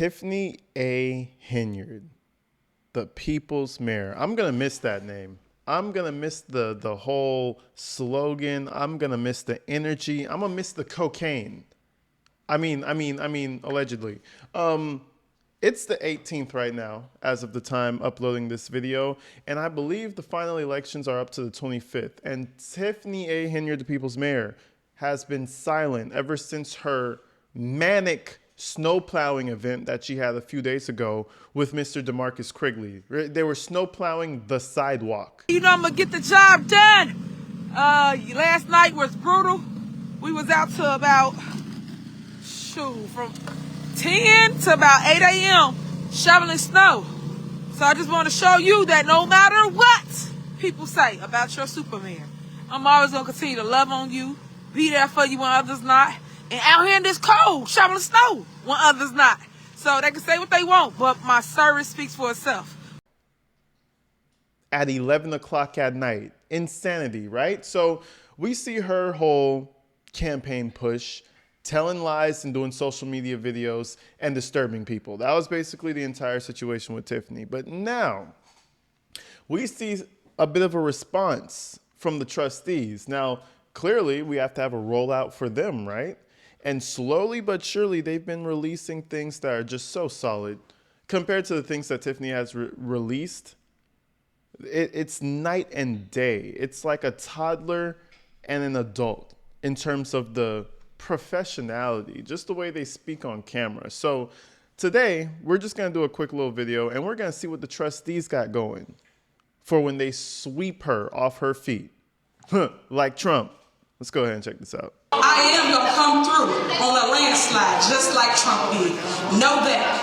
Tiffany A. Henyard, the people's mayor. I'm going to miss that name. I'm going to miss the whole slogan. I'm going to miss the energy. I'm going to miss the cocaine. I mean, allegedly. It's the 18th right now, as of the time uploading this video. And I believe the final elections are up to the 25th. And Tiffany A. Henyard, the people's mayor, has been silent ever since her manic snow plowing event that she had a few days ago with Mr. DeMarcus Quigley. They were snow plowing the sidewalk. You know I'm gonna get the job done. Last night was brutal. We was out to about, from 10 to about 8 a.m. shoveling snow. So I just want to show you that no matter what people say about your Superman, I'm always gonna continue to love on you, be there for you when others not. And out here in this cold, shoveling snow when others not. So they can say what they want, but my service speaks for itself. At 11 o'clock at night. Insanity, right? So we see her whole campaign push, telling lies and doing social media videos and disturbing people. That was basically the entire situation with Tiffany. But now we see a bit of a response from the trustees. Now, clearly we have to have a rollout for them, right? And slowly but surely, they've been releasing things that are just so solid compared to the things that Tiffany has released. It's night and day. It's like a toddler and an adult in terms of the professionality, just the way they speak on camera. So today, we're just going to do a quick little video, and we're going to see what the trustees got going for when they sweep her off her feet, like Trump. Let's go ahead and check this out. I am going to come through on a landslide, just like Trump did. Know that.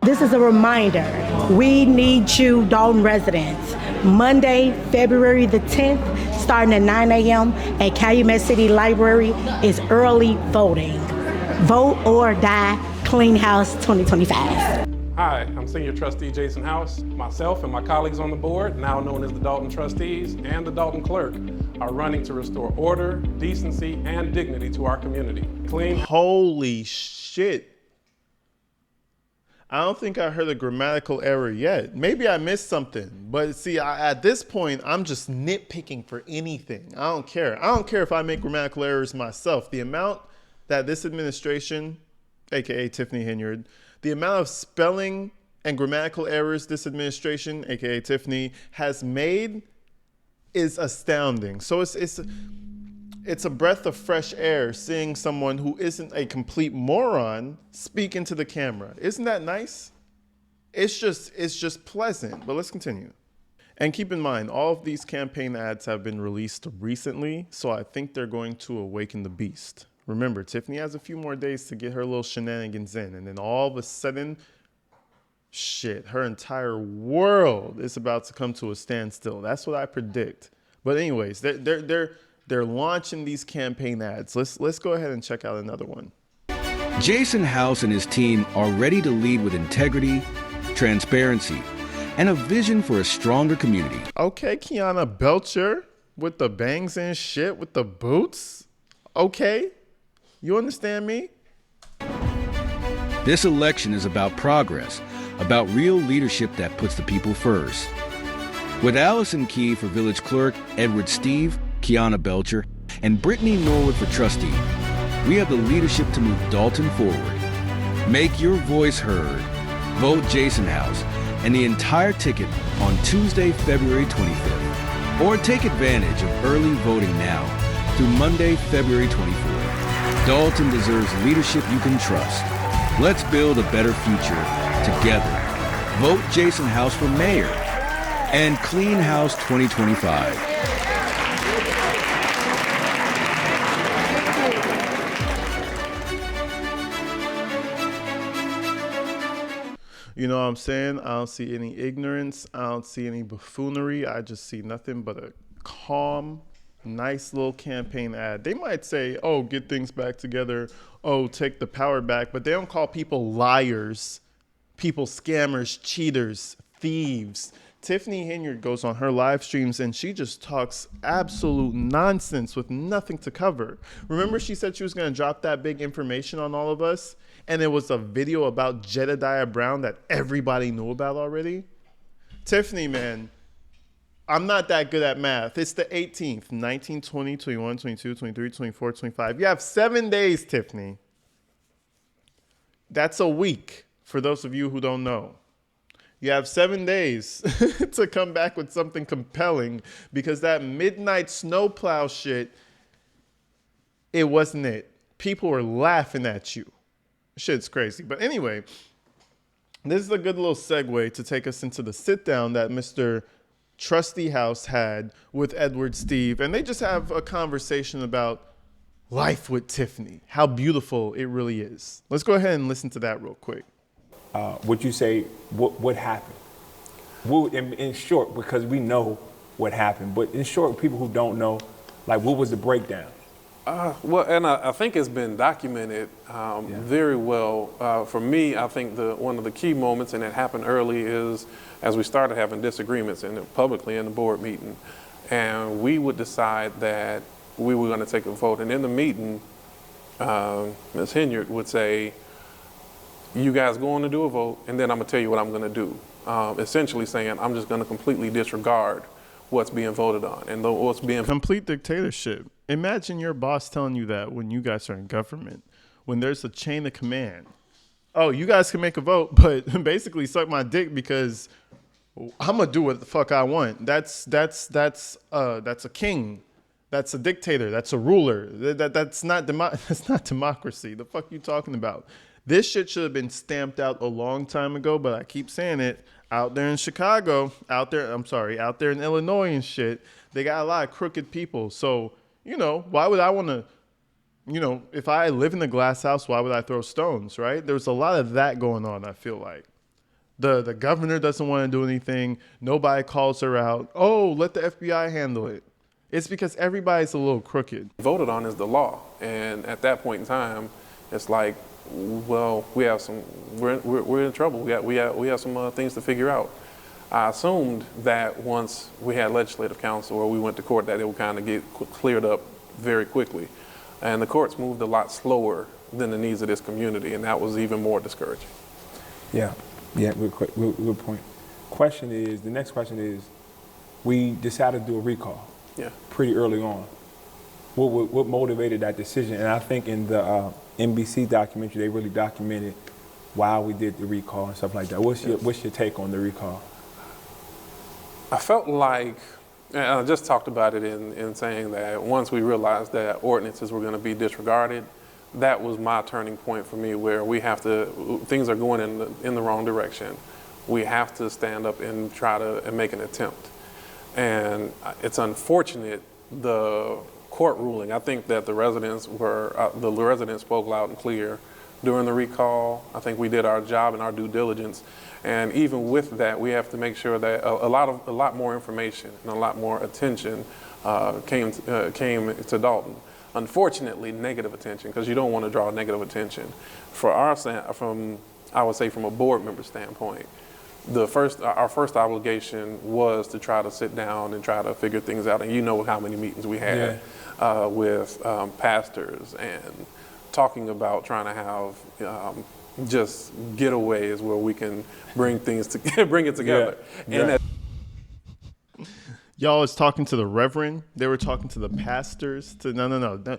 This is a reminder. We need you, Dalton residents. Monday, February the 10th, starting at 9 a.m. at Calumet City Library is early voting. Vote or die, Clean House 2025. Hi, I'm Senior Trustee Jason House. Myself and my colleagues on the board, now known as the Dalton Trustees and the Dalton Clerk, are running to restore order, decency, and dignity to our community. Holy shit. I don't think I heard a grammatical error yet. Maybe I missed something. But see, at this point, I'm just nitpicking for anything. I don't care. I don't care if I make grammatical errors myself. The amount that this administration, aka Tiffany Henyard, the amount of spelling and grammatical errors this administration, aka Tiffany, has made is astounding. So it's a breath of fresh air seeing someone who isn't a complete moron speak into the camera. Isn't that nice? It's just pleasant. But let's continue. And keep in mind, all of these campaign ads have been released recently, so I think they're going to awaken the beast. Remember, Tiffany has a few more days to get her little shenanigans in, and then all of a sudden, shit, her entire world is about to come to a standstill. That's what I predict. But anyways, they're launching these campaign ads. Let's go ahead and check out another one. Jason House and his team are ready to lead with integrity, transparency, and a vision for a stronger community. Okay, Kiana Belcher with the bangs and shit with the boots. Okay. You understand me? This election is about progress, about real leadership that puts the people first. With Allison Key for Village Clerk, Edward Steve, Kiana Belcher, and Brittany Norwood for Trustee, we have the leadership to move Dalton forward. Make your voice heard. Vote Jason House and the entire ticket on Tuesday, February 25th. Or take advantage of early voting now through Monday, February 24th. Dalton deserves leadership you can trust. Let's build a better future together. Vote Jason House for mayor and Clean House 2025. You know what I'm saying? I don't see any ignorance. I don't see any buffoonery. I just see nothing but a calm, nice little campaign ad. They might say, oh, get things back together. Oh, take the power back. But they don't call people liars, people scammers, cheaters, thieves, Tiffany Henyard goes on her live streams and she just talks absolute nonsense with nothing to cover. Remember she said she was going to drop that big information on all of us? And it was a video about Jedediah Brown that everybody knew about already? Tiffany, man, I'm not that good at math. It's the 18th, 19, 20, 21, 22, 23, 24, 25. You have 7 days, Tiffany. That's a week for those of you who don't know. You have 7 days to come back with something compelling because that midnight snowplow shit, it wasn't it. People were laughing at you. Shit's crazy. But anyway, this is a good little segue to take us into the sit down that Mr. Trustee House had with Edward Steve. And they just have a conversation about life with Tiffany, how beautiful it really is. Let's go ahead and listen to that real quick. Would you say what happened? In short, because we know what happened, but in short, people who don't know, like what was the breakdown? Well, and I think it's been documented very well. For me, I think one of the key moments, and it happened early, is as we started having disagreements publicly in the board meeting, and we would decide that we were going to take a vote. And in the meeting, Ms. Henyard would say, you guys go on to do a vote, and then I'm going to tell you what I'm going to do. Essentially saying, I'm just going to completely disregard what's being voted on. And what's being complete dictatorship. Imagine your boss telling you that when you guys are in government, when there's a chain of command. Oh, you guys can make a vote, but basically suck my dick because I'm going to do what the fuck I want. That's a king. That's a dictator. That's a ruler. That's not democracy. The fuck you talking about? This shit should have been stamped out a long time ago, but I keep saying it. Out there in Chicago, out there in Illinois and shit, they got a lot of crooked people. So, why would I want to, if I live in a glass house, why would I throw stones, right? There's a lot of that going on, I feel like. The governor doesn't want to do anything. Nobody calls her out. Oh, let the FBI handle it. It's because everybody's a little crooked. Voted on is the law. And at that point in time, it's like, well, we're in trouble. We have some things to figure out. I assumed that once we had legislative council or we went to court that it would kind of get cleared up very quickly. And the courts moved a lot slower than the needs of this community, and that was even more discouraging. Yeah, good point. The next question is, we decided to do a recall pretty early on. What motivated that decision? And I think in the NBC documentary, they really documented why we did the recall and stuff like that. What's your take on the recall? I felt like, and I just talked about it in saying that once we realized that ordinances were going to be disregarded, that was my turning point for me, where things are going in the wrong direction. We have to stand up and try to make an attempt. And it's unfortunate, the court ruling. I think that the residents spoke loud and clear during the recall. I think we did our job and our due diligence. And even with that, we have to make sure that a lot more information and a lot more attention came to Dalton. Unfortunately, negative attention, because you don't want to draw negative attention. I would say from a board member standpoint, our first obligation was to try to sit down and try to figure things out. And you know how many meetings we had with pastors and talking about trying to have just getaways where we can bring it together. Yeah. And y'all was talking to the reverend. They were talking to the pastors. No.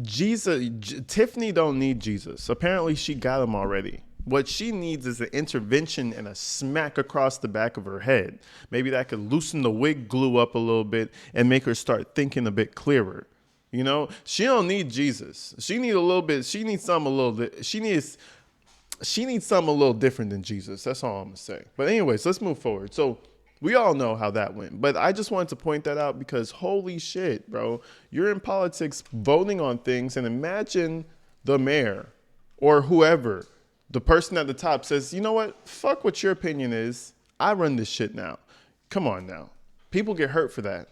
Tiffany don't need Jesus. Apparently she got him already. What she needs is an intervention and a smack across the back of her head. Maybe that could loosen the wig glue up a little bit and make her start thinking a bit clearer. She don't need Jesus. She needs something a little different than Jesus. That's all I'm gonna say. But anyways, let's move forward. So we all know how that went, but I just wanted to point that out because holy shit, bro, you're in politics voting on things, and imagine the mayor or whoever, the person at the top says, you know what, fuck what your opinion is. I run this shit now. Come on now. People get hurt for that.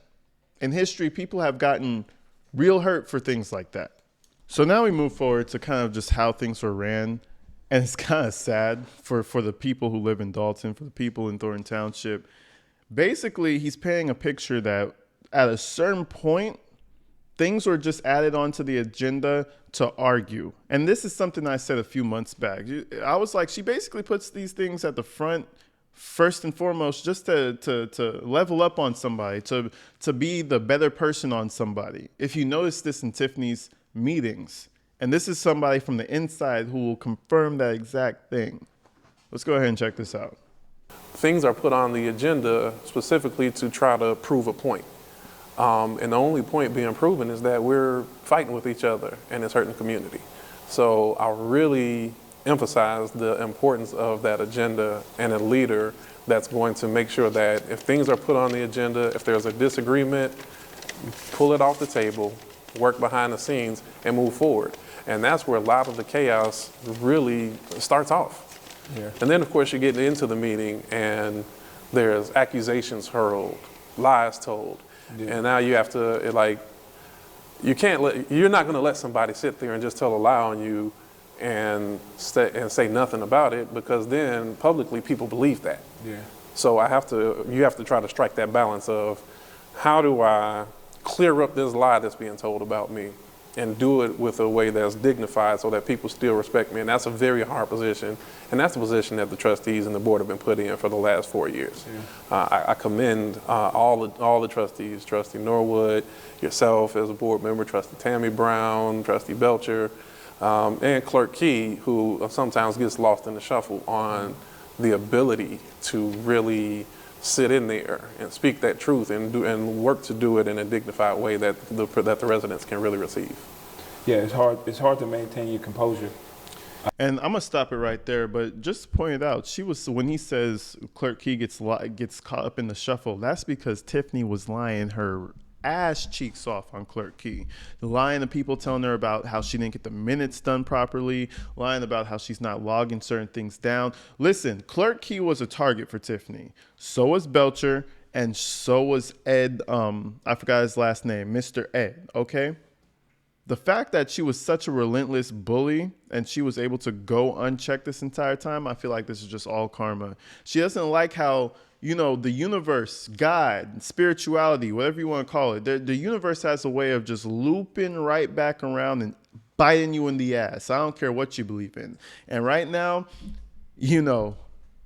In history, people have gotten real hurt for things like that. So now we move forward to kind of just how things were ran. And it's kind of sad for the people who live in Dalton, for the people in Thornton Township. Basically, he's painting a picture that at a certain point, things were just added onto the agenda to argue. And this is something I said a few months back. I was like, she basically puts these things at the front first and foremost just to level up on somebody, to be the better person on somebody. If you notice this in Tiffany's meetings, and this is somebody from the inside who will confirm that exact thing. Let's go ahead and check this out. Things are put on the agenda specifically to try to prove a point. And the only point being proven is that we're fighting with each other in a certain community. So I really emphasize the importance of that agenda and a leader that's going to make sure that if things are put on the agenda, if there's a disagreement, pull it off the table, work behind the scenes, and move forward. And that's where a lot of the chaos really starts off. Yeah. And then, of course, you get into the meeting and there's accusations hurled, lies told. Yeah. And now you have to, like, you're not going to let somebody sit there and just tell a lie on you and say nothing about it, because then publicly people believe that. Yeah. So you have to try to strike that balance of how do I clear up this lie that's being told about me and do it with a way that's dignified so that people still respect me. And that's a very hard position. And that's the position that the trustees and the board have been put in for the last 4 years. Yeah. I commend all the trustees, Trustee Norwood, yourself as a board member, Trustee Tammy Brown, Trustee Belcher, and Clerk Key, who sometimes gets lost in the shuffle on the ability to really sit in there and speak that truth and work to do it in a dignified way that the residents can really receive. Yeah, it's hard to maintain your composure. And I'm gonna stop it right there, but just to point it out, when he says Clerk Key gets caught up in the shuffle, that's because Tiffany was lying her ass cheeks off on Clerk Key, lying to people, telling her about how she didn't get the minutes done properly, lying about how she's not logging certain things down. Listen, Clerk Key was a target for Tiffany. So was Belcher, and so was Ed. I forgot his last name, Mr. Ed. Okay. The fact that she was such a relentless bully and she was able to go unchecked this entire time, I feel like this is just all karma. She doesn't like how, the universe, God, spirituality, whatever you want to call it, the universe has a way of just looping right back around and biting you in the ass. I don't care what you believe in. And right now,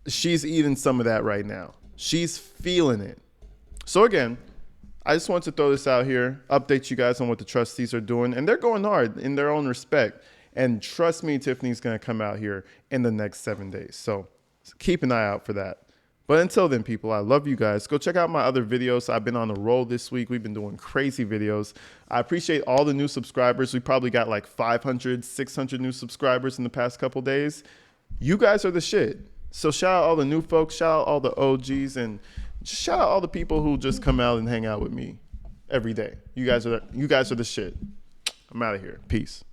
she's eating some of that right now. She's feeling it. So again, I just want to throw this out here, update you guys on what the trustees are doing. And they're going hard in their own respect. And trust me, Tiffany's going to come out here in the next 7 days. So keep an eye out for that. But until then, people, I love you guys. Go check out my other videos. I've been on a roll this week. We've been doing crazy videos. I appreciate all the new subscribers. We probably got like 500, 600 new subscribers in the past couple days. You guys are the shit. So shout out all the new folks. Shout out all the OGs. And just shout out all the people who just come out and hang out with me every day. You guys are the shit. I'm out of here. Peace.